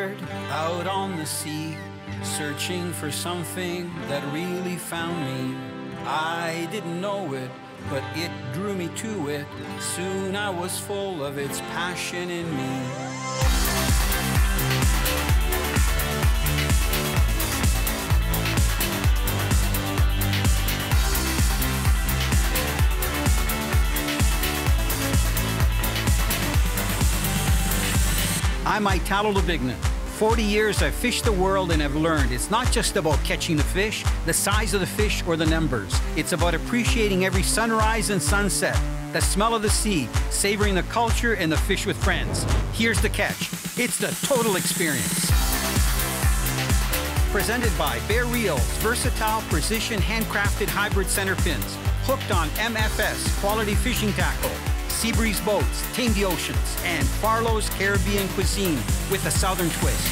wandered out on the sea, searching for something that really found me. I didn't know it, but it drew me to it. Soon I was full of its passion in me. I'm Italo Labignan. 40 years I've fished the world and have learned it's not just about catching the fish, the size of the fish, or the numbers. It's about appreciating every sunrise and sunset, the smell of the sea, savoring the culture and the fish with friends. Here's the catch. It's the total experience. Presented by Bear Reels, versatile, precision, handcrafted hybrid center pins. Hooked on MFS, quality fishing tackle. Seabreeze boats, tame the oceans, and Farlow's Caribbean cuisine with a southern twist.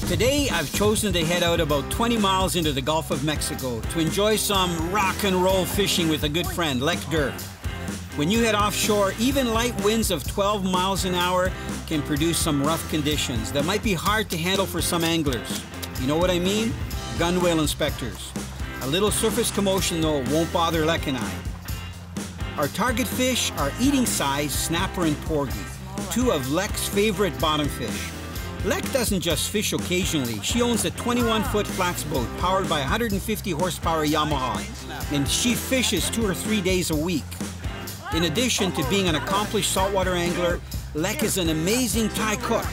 Today, I've chosen to head out about 20 miles into the Gulf of Mexico to enjoy some rock and roll fishing with a good friend, Lek Durr. When you head offshore, even light winds of 12 miles an hour can produce some rough conditions that might be hard to handle for some anglers. You know what I mean? Gun whale inspectors. A little surface commotion, though, won't bother Lek and I. Our target fish are eating size snapper and porgy, two of Lek's favorite bottom fish. Lek doesn't just fish occasionally. She owns a 21-foot flats boat powered by 150 horsepower Yamaha, and she fishes 2 or 3 days a week. In addition to being an accomplished saltwater angler, Lek is an amazing Thai cook,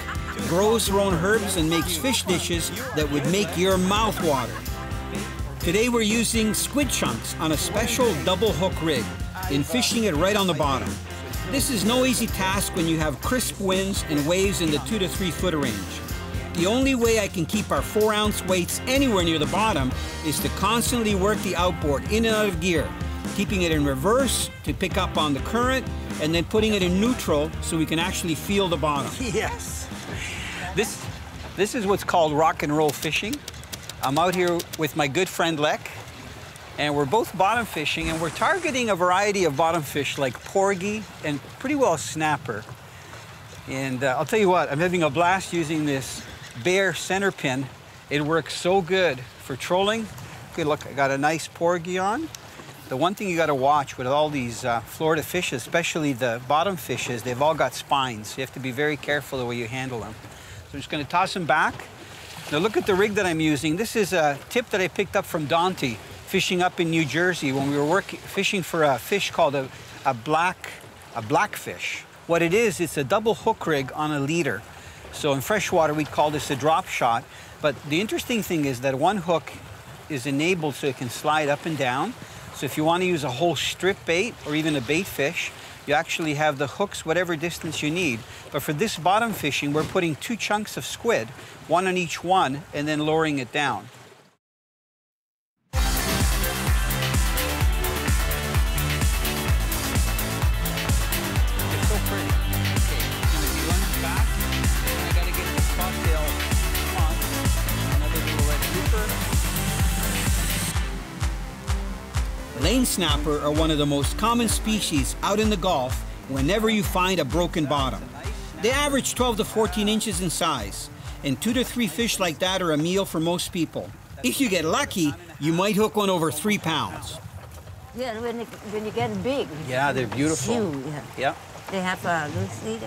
grows her own herbs, and makes fish dishes that would make your mouth water. Today we're using squid chunks on a special double hook rig, and fishing it right on the bottom. This is no easy task when you have crisp winds and waves in the 2 to 3 foot range. The only way I can keep our 4-ounce weights anywhere near the bottom is to constantly work the outboard in and out of gear, keeping it in reverse to pick up on the current, and then putting it in neutral so we can actually feel the bottom. Yes. This is what's called rock and roll fishing. I'm out here with my good friend Lek, and we're both bottom fishing, and we're targeting a variety of bottom fish like porgy and pretty well snapper. And I'll tell you what, I'm having a blast using this Bear center pin. It works so good for trolling. Okay, look, I got a nice porgy on. The one thing you got to watch with all these Florida fishes, especially the bottom fishes, they've all got spines. You have to be very careful the way you handle them. So I'm just going to toss them back. Now look at the rig that I'm using. This is a tip that I picked up from Dante, fishing up in New Jersey when we were fishing for a fish called a blackfish. What it is, it's a double hook rig on a leader. So in freshwater, we'd call this a drop shot. But the interesting thing is that one hook is enabled so it can slide up and down. So if you want to use a whole strip bait or even a bait fish, you actually have the hooks whatever distance you need. But for this bottom fishing, we're putting 2 chunks of squid, one on each one, and then lowering it down. Lane snapper are one of the most common species out in the Gulf whenever you find a broken bottom. They average 12 to 14 inches in size, and 2 to 3 fish like that are a meal for most people. If you get lucky, you might hook one over 3 pounds. Yeah, when you get big. Yeah, they're beautiful. Huge, yeah. Yep. They have loose.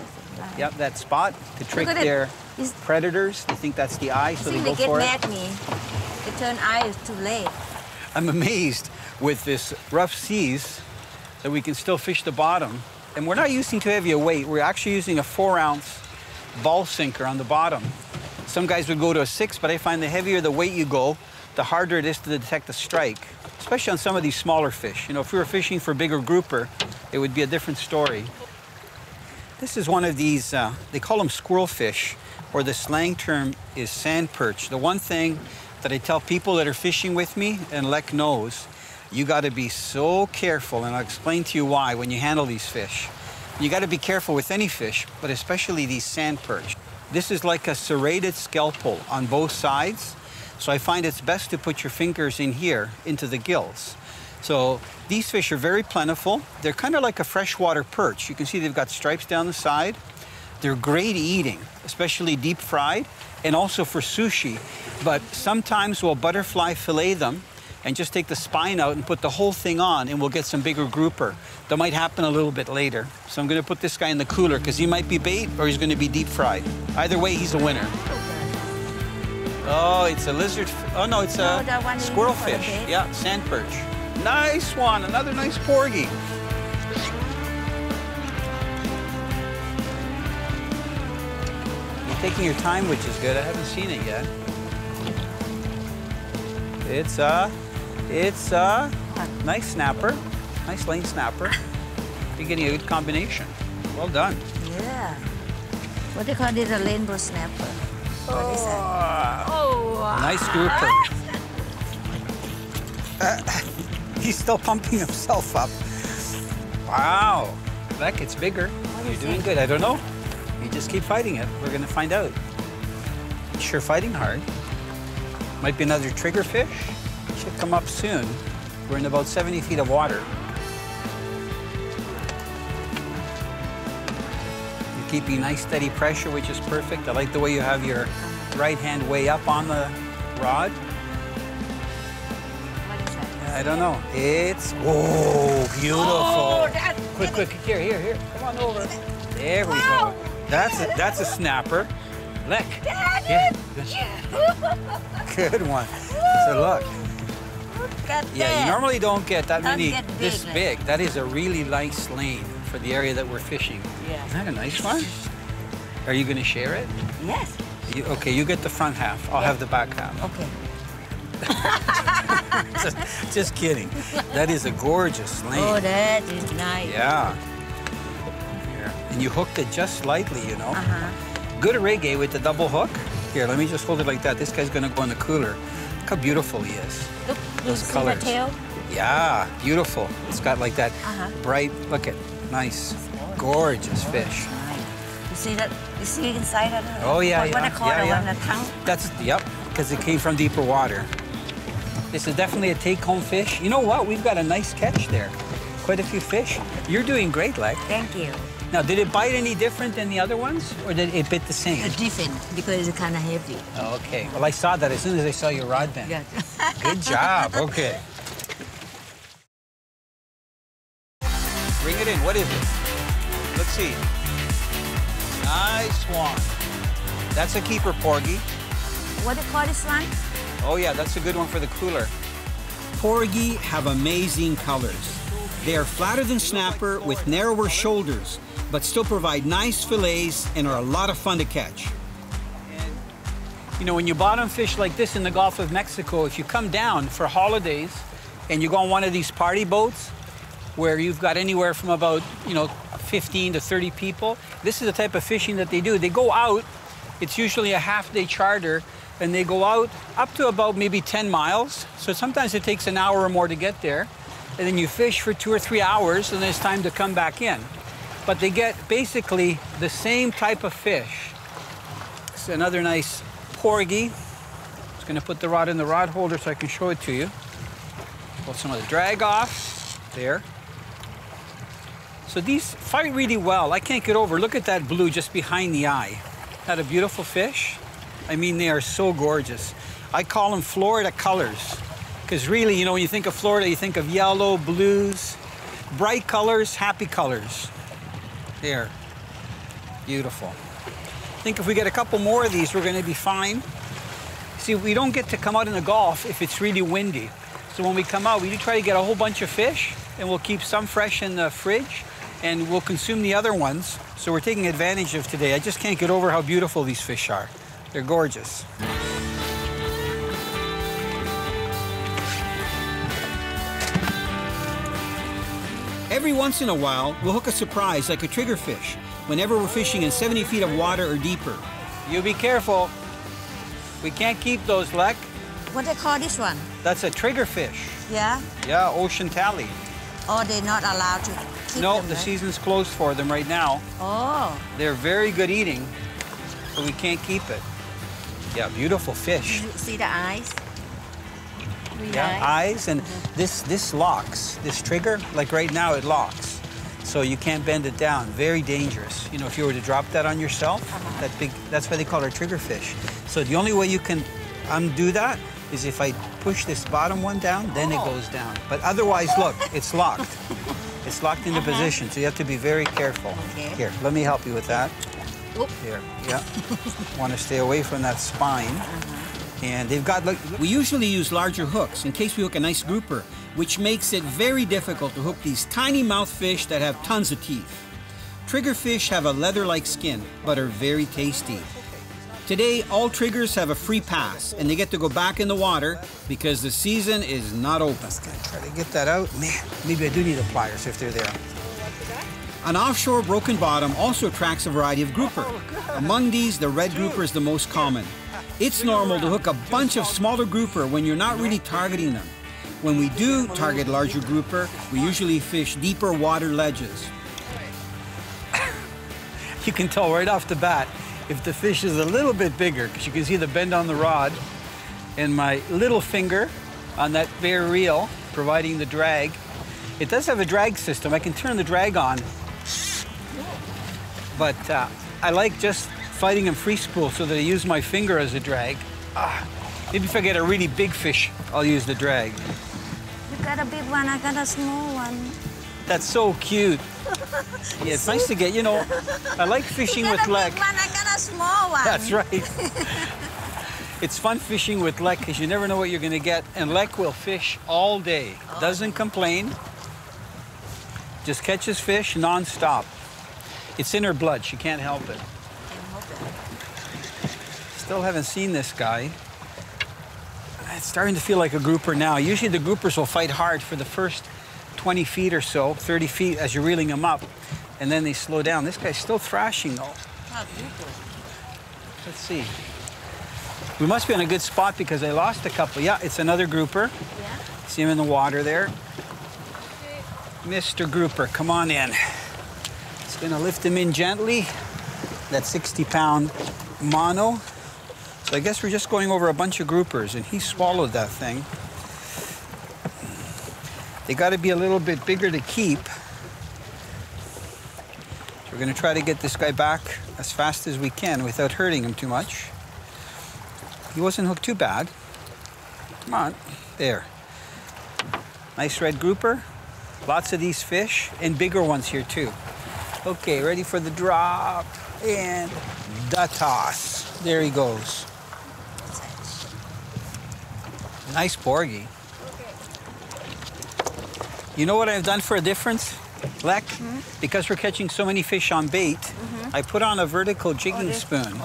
Yep, that spot to trick their predators. They think that's the eye, so they go for it. They get mad at me. They turn eyes too late. I'm amazed with this rough seas that we can still fish the bottom. And we're not using too heavy a weight. We're actually using a 4-ounce ball sinker on the bottom. Some guys would go to a 6, but I find the heavier the weight you go, the harder it is to detect a strike, especially on some of these smaller fish. You know, if we were fishing for a bigger grouper, it would be a different story. This is one of these, they call them squirrel fish, or the slang term is sand perch. The one thing that I tell people that are fishing with me, and Lek knows, you got to be so careful, and I'll explain to you why when you handle these fish. You got to be careful with any fish, but especially these sand perch. This is like a serrated scalpel on both sides, so I find it's best to put your fingers in here into the gills. So these fish are very plentiful. They're kind of like a freshwater perch. You can see they've got stripes down the side. They're great eating, especially deep fried, and also for sushi. But sometimes we'll butterfly fillet them and just take the spine out and put the whole thing on, and we'll get some bigger grouper. That might happen a little bit later. So I'm gonna put this guy in the cooler because he might be bait or he's gonna be deep fried. Either way, he's a winner. Oh, it's a lizard. Oh no, it's a squirrel fish. Yeah, sand perch. Nice one, another nice porgy. You're taking your time, which is good. I haven't seen it yet. It's a nice snapper, nice lane snapper. You're getting a good combination. Well done. Yeah. What they call it, a rainbow snapper. What is that? Oh, nice grouper. He's still pumping himself up. Wow, that gets bigger. You're doing good. I don't know. You just keep fighting it. We're gonna find out. Sure, fighting hard. Might be another trigger fish. Should come up soon. We're in about 70 feet of water. You're keeping nice steady pressure, which is perfect. I like the way you have your right hand way up on the rod. What is that? I don't know. It's, oh, beautiful. Oh, that's Quick, here. Come on over. There we go. That's a snapper. Look. Yeah. Good one. So look. Look at Yeah, that. you normally don't get that many Get this big, big. That is a really nice lane for the area that we're fishing. Yeah. Isn't that a nice one? Are you going to share it? Yes. Okay, you get the front half. I'll have the back half. Okay. Just kidding. That is a gorgeous lane. Oh, that is nice. Yeah. Here. And you hooked it just lightly, you know. Uh-huh. Good rig, eh, with the double hook. Here, let me just hold it like that. This guy's gonna go in the cooler. Look how beautiful he is. Look, you Those see colors. the tail? Yeah, beautiful. It's got like that bright, look at, nice, gorgeous fish. Nice. You see that? You see inside of it? Oh, yeah, What they call it on the tongue? That's, yep, because it came from deeper water. This is definitely a take-home fish. You know what? We've got a nice catch there. Quite a few fish. You're doing great, Lex. Thank you. Now, did it bite any different than the other ones, or did it bit the same? It's different because it's kind of heavy. Oh, okay. Well, I saw that as soon as I saw your rod bend. Yeah. Good job. Okay. Bring it in. What is it? Let's see. Nice one. That's a keeper porgy. What do you call this one? Oh, yeah, that's a good one for the cooler. Porgy have amazing colors. They are flatter than snapper with narrower shoulders, but still provide nice fillets and are a lot of fun to catch. And, you know, when you bottom fish like this in the Gulf of Mexico, if you come down for holidays and you go on one of these party boats where you've got anywhere from about, 15 to 30 people, this is the type of fishing that they do. They go out, it's usually a half-day charter, and they go out up to about maybe 10 miles. So sometimes it takes an hour or more to get there. And then you fish for 2 or 3 hours, and then it's time to come back in. But they get basically the same type of fish. It's another nice porgy. Just gonna put the rod in the rod holder so I can show it to you. Pull some of the drag off, there. So these fight really well. I can't get over, look at that blue just behind the eye. Not a beautiful fish? I mean, they are so gorgeous. I call them Florida colors. Because really, when you think of Florida, you think of yellow, blues, bright colors, happy colors. There. Beautiful. I think if we get a couple more of these, we're going to be fine. See, we don't get to come out in the Gulf if it's really windy. So when we come out, we do try to get a whole bunch of fish, and we'll keep some fresh in the fridge, and we'll consume the other ones. So we're taking advantage of today. I just can't get over how beautiful these fish are. They're gorgeous. Every once in a while, we'll hook a surprise like a triggerfish whenever we're fishing in 70 feet of water or deeper. You be careful. We can't keep those, Lek. What they call this one? That's a triggerfish. Yeah? Yeah, ocean tally. Oh, they're not allowed to keep No, them, the right? season's closed for them right now. Oh. They're very good eating, but we can't keep it. Yeah, beautiful fish. You see the eyes? Yeah, eyes, and this locks. This trigger, like right now, it locks. so you can't bend it down. Very dangerous. You know, if you were to drop that on yourself, that's why they call it triggerfish. So the only way you can undo that is if I push this bottom one down, then it goes down. But otherwise, look, it's locked. It's locked into position, so you have to be very careful. Okay. Here, let me help you with that. Oop. Here, yeah. Want to stay away from that spine. And they've got, like, We usually use larger hooks in case we hook a nice grouper, which makes it very difficult to hook these tiny mouth fish that have tons of teeth. Triggerfish have a leather-like skin, but are very tasty. Today, all triggers have a free pass, and they get to go back in the water because the season is not open. let's try to get that out. Man, maybe I do need the pliers if they're there. An offshore broken bottom also attracts a variety of grouper. Among these, the red grouper is the most common. It's normal to hook a bunch of smaller grouper when you're not really targeting them. When we do target larger grouper, we usually fish deeper water ledges. You can tell right off the bat if the fish is a little bit bigger, because you can see the bend on the rod and my little finger on that bare reel providing the drag. It does have a drag system. I can turn the drag on, but I like just fighting him free spool so that I use my finger as a drag. Maybe if I get a really big fish, I'll use the drag. You got a big one, I got a small one. That's so cute. Yeah, it's nice to get, you know, I like fishing with Lek. You got a big one, I got a small one. That's right. It's fun fishing with Lek because you never know what you're going to get. And Lek will fish all day. Doesn't complain. Just catches fish non-stop. It's in her blood. She can't help it. Still haven't seen this guy. It's starting to feel like a grouper now. Usually the groupers will fight hard for the first 20 feet or so, 30 feet as you're reeling them up, and then they slow down. This guy's still thrashing though. Let's see. We must be on a good spot because I lost a couple. Yeah, it's another grouper. Yeah. See him in the water there. Mr. Grouper, come on in. It's gonna lift him in gently. That 60-pound mono. So I guess we're just going over a bunch of groupers, and he swallowed that thing. They got to be a little bit bigger to keep. So we're going to try to get this guy back as fast as we can without hurting him too much. He wasn't hooked too bad. Come on, there. Nice red grouper. Lots of these fish, and bigger ones here too. Okay, ready for the drop, and the toss. There he goes. Nice porgy. You know what I've done for a difference, Lek? Because we're catching so many fish on bait, I put on a vertical jigging spoon.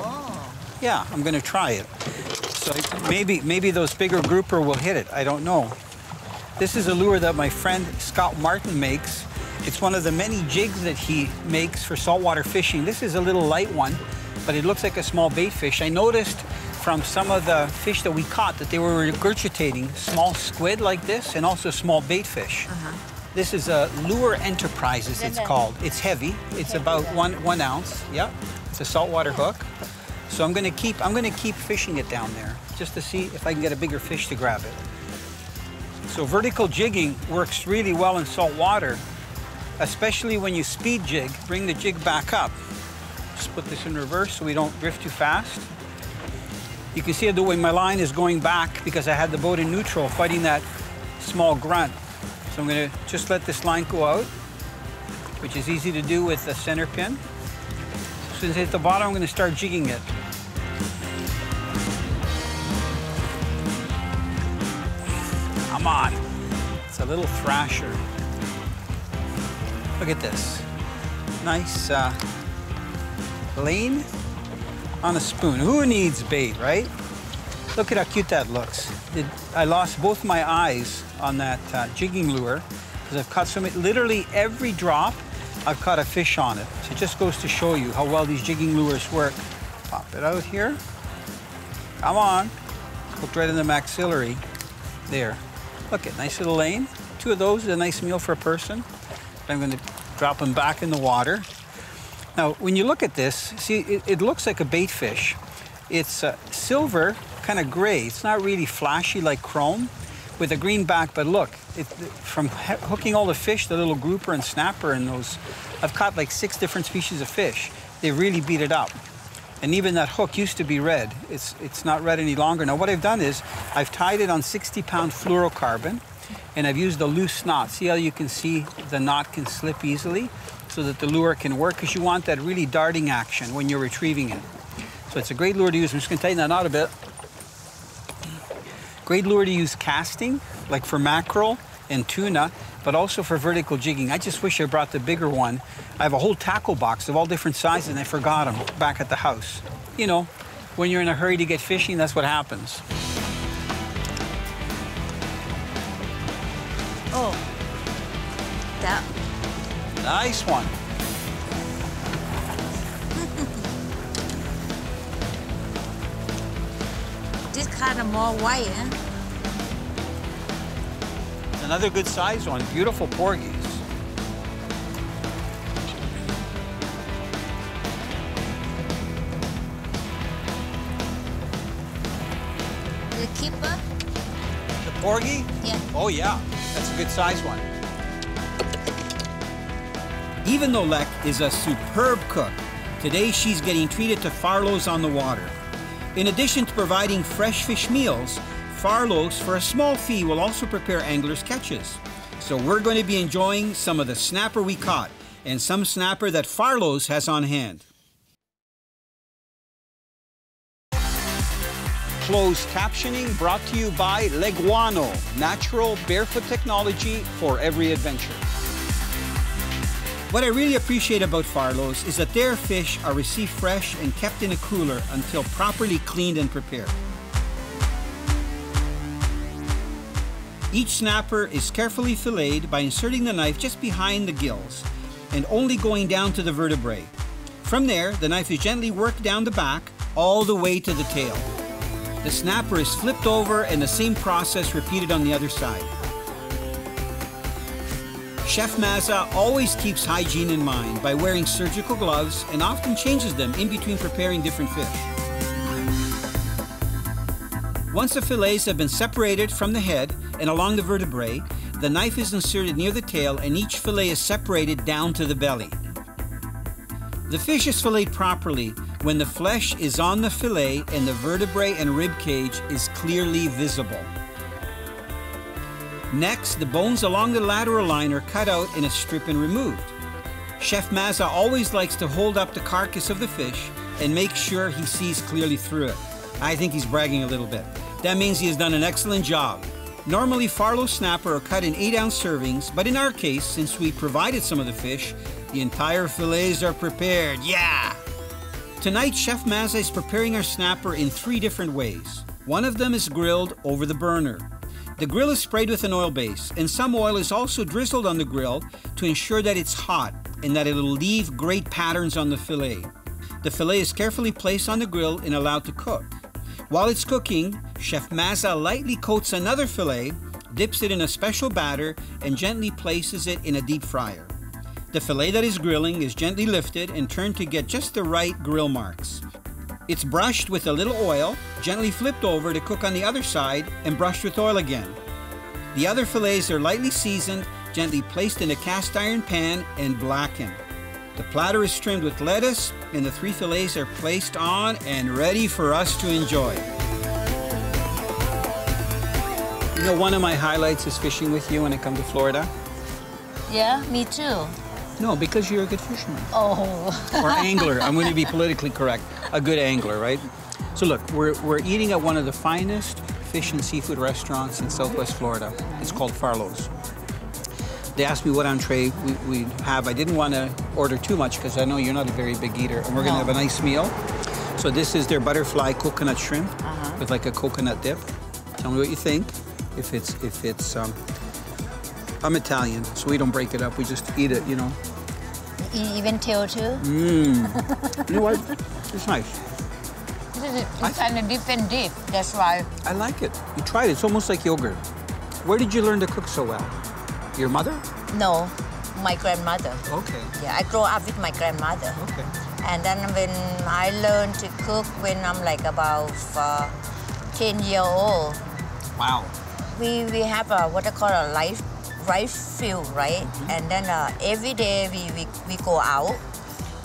Yeah, I'm going to try it. So maybe those bigger grouper will hit it. I don't know. This is a lure that my friend Scott Martin makes. It's one of the many jigs that he makes for saltwater fishing. This is a little light one, but it looks like a small bait fish. I noticed from some of the fish that we caught that they were regurgitating small squid like this and also small bait fish. This is a Lure Enterprises, it's called. It's heavy. It's about one ounce. Yeah, it's a saltwater hook. So I'm gonna keep fishing it down there just to see if I can get a bigger fish to grab it. So vertical jigging works really well in salt water, especially when you speed jig. Bring the jig back up. Just put this in reverse so we don't drift too fast. You can see the way my line is going back because I had the boat in neutral fighting that small grunt. So I'm going to just let this line go out, which is easy to do with the center pin. As soon as I hit the bottom, I'm going to start jigging it. Come on. It's a little thrasher. Look at this. Nice lane on a spoon. Who needs bait, right? Look at how cute that looks. I lost both my eyes on that jigging lure because I've caught so many, literally every drop I've caught a fish on it. So it just goes to show you how well these jigging lures work. Pop it out here. Come on. Hooked right in the maxillary. There. Look at nice little lane. 2 of those is a nice meal for a person. I'm going to drop them back in the water. Now, when you look at this, see, it looks like a bait fish. It's silver, kind of gray. It's not really flashy like chrome, with a green back, but look, from hooking all the fish, the little grouper and snapper and those, I've caught like 6 different species of fish. They really beat it up. And even that hook used to be red. It's not red any longer. Now what I've done is I've tied it on 60-pound fluorocarbon, and I've used a loose knot. See how you can see the knot can slip easily so that the lure can work, because you want that really darting action when you're retrieving it. So it's a great lure to use. I'm just going to tighten that knot a bit. Great lure to use casting, like for mackerel and tuna, but also for vertical jigging. I just wish I brought the bigger one. I have a whole tackle box of all different sizes, and I forgot them back at the house. You know, when you're in a hurry to get fishing, that's what happens. Oh, that. Nice one. This kind of more white, eh? Another good size one. Beautiful porgies. The keeper? The porgy? Yeah. Oh yeah, that's a good size one. Even though Lek is a superb cook, today she's getting treated to Farlow's on the water. In addition to providing fresh fish meals, Farlow's, for a small fee, will also prepare anglers' catches. So we're going to be enjoying some of the snapper we caught, and some snapper that Farlow's has on hand. Closed captioning brought to you by Leguano, natural barefoot technology for every adventure. What I really appreciate about Farlow's is that their fish are received fresh and kept in a cooler until properly cleaned and prepared. Each snapper is carefully filleted by inserting the knife just behind the gills and only going down to the vertebrae. From there, the knife is gently worked down the back all the way to the tail. The snapper is flipped over and the same process repeated on the other side. Chef Mazza always keeps hygiene in mind by wearing surgical gloves and often changes them in between preparing different fish. Once the fillets have been separated from the head and along the vertebrae, the knife is inserted near the tail and each fillet is separated down to the belly. The fish is filleted properly when the flesh is on the fillet and the vertebrae and rib cage is clearly visible. Next, the bones along the lateral line are cut out in a strip and removed. Chef Mazza always likes to hold up the carcass of the fish and make sure he sees clearly through it. I think he's bragging a little bit. That means he has done an excellent job. Normally, Farlow snapper are cut in 8-ounce servings, but in our case, since we provided some of the fish, the entire fillets are prepared. Yeah! Tonight, Chef Mazza is preparing our snapper in 3 different ways. One of them is grilled over the burner. The grill is sprayed with an oil base, and some oil is also drizzled on the grill to ensure that it's hot and that it'll leave great patterns on the fillet. The fillet is carefully placed on the grill and allowed to cook. While it's cooking, Chef Mazza lightly coats another fillet, dips it in a special batter, and gently places it in a deep fryer. The fillet that is grilling is gently lifted and turned to get just the right grill marks. It's brushed with a little oil, gently flipped over to cook on the other side, and brushed with oil again. The other fillets are lightly seasoned, gently placed in a cast iron pan, and blackened. The platter is trimmed with lettuce, and the 3 fillets are placed on and ready for us to enjoy. You know, one of my highlights is fishing with you when I come to Florida. Yeah, me too. No, because you're a good fisherman. Oh. Or angler. I'm going to be politically correct. A good angler, right? So look, we're eating at one of the finest fish and seafood restaurants in Southwest Florida. It's called Farlow's. They asked me what entree we have. I didn't want to order too much because I know you're not a very big eater, and we're going to have a nice meal. So this is their butterfly coconut shrimp with like a coconut dip. Tell me what you think. If it's I'm Italian, so we don't break it up. We just eat it, you know. Even tail too? Mmm. You know what? It's nice. It's kind of different dip, that's why. I like it. You tried it. It's almost like yogurt. Where did you learn to cook so well? Your mother? No, my grandmother. Okay. Yeah, I grew up with my grandmother. Okay. And then when I learned to cook when I'm like about 10 years old. Wow. we have what they call a rice field, right? And then every day we go out,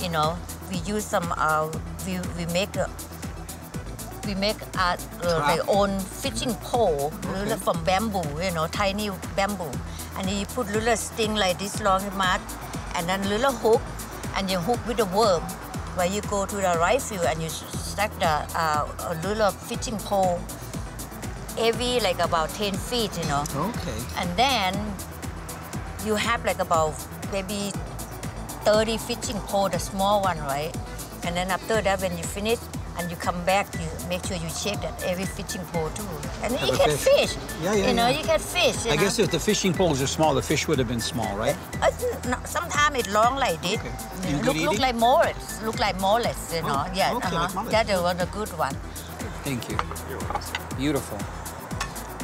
you know, we use some we make their own fishing pole from bamboo, you know, tiny bamboo, and you put little sting like this long mat, and then little hook, and you hook with a worm. Where you go to the rice field and you stack the little fishing pole every like about 10 feet, you know. Okay. And then you have like about maybe 30 fishing pole, the small one, right? And then after that, when you finish and you come back, you make sure you check that every fishing pole too. And then you get fish. Yeah, you know, you get fish. I guess if the fishing poles are small, the fish would have been small, right? Sometimes it's long like this. Okay. Look like mollets. Look like mollets, you know. Yeah, okay, like mollets. That was a good one. Thank you. Beautiful.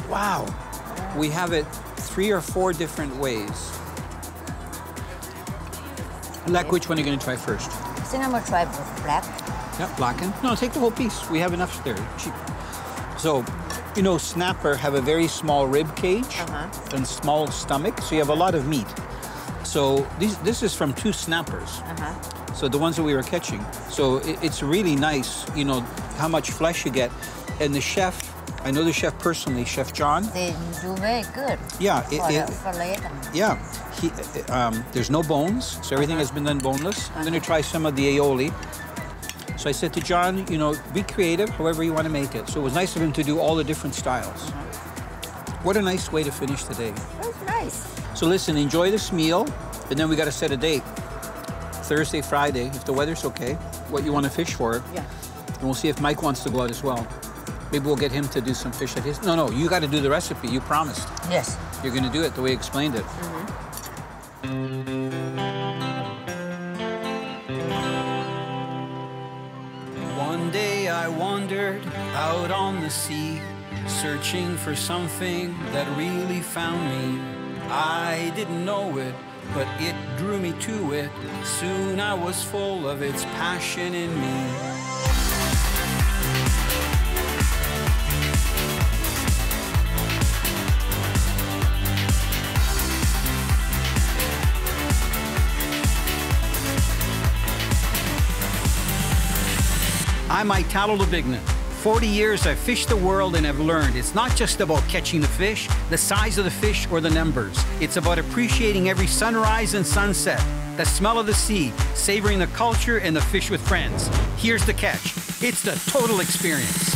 Wow. We have it 3 or 4 different ways. Like, which one are you going to try first? I think I'm going to try black. Yeah, blackened. No, take the whole piece. We have enough there. Cheap. So, you know, snapper have a very small rib cage and small stomach, so you have a lot of meat. So this is from 2 snappers. So the ones that we were catching. So it's really nice, you know, how much flesh you get. And the chef, I know the chef personally, Chef John. They do very good. Yeah. For later. Yeah. There's no bones, so everything has been done boneless. I'm going to try some of the aioli. So I said to John, you know, be creative, however you want to make it. So it was nice of him to do all the different styles. What a nice way to finish the day. That's nice. So listen, enjoy this meal, and then we got to set a date. Thursday, Friday, if the weather's okay, what you want to fish for. Yeah. And we'll see if Mike wants to go out as well. Maybe we'll get him to do some fish at his. No, you got to do the recipe. You promised. Yes. You're going to do it the way you explained it. One day I wandered out on the sea, searching for something that really found me. I didn't know it, but it drew me to it. Soon I was full of its passion in me. I'm Italo Labignan. 40 years I've fished the world and have learned it's not just about catching the fish, the size of the fish, or the numbers. It's about appreciating every sunrise and sunset, the smell of the sea, savoring the culture and the fish with friends. Here's the catch. It's the total experience.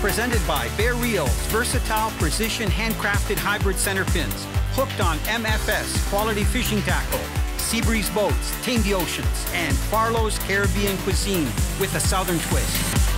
Presented by Bear Reels, versatile, precision, handcrafted hybrid center pins. Hooked on MFS, quality fishing tackle. Seabreeze boats, tame the oceans, and Farlow's Caribbean cuisine with a southern twist.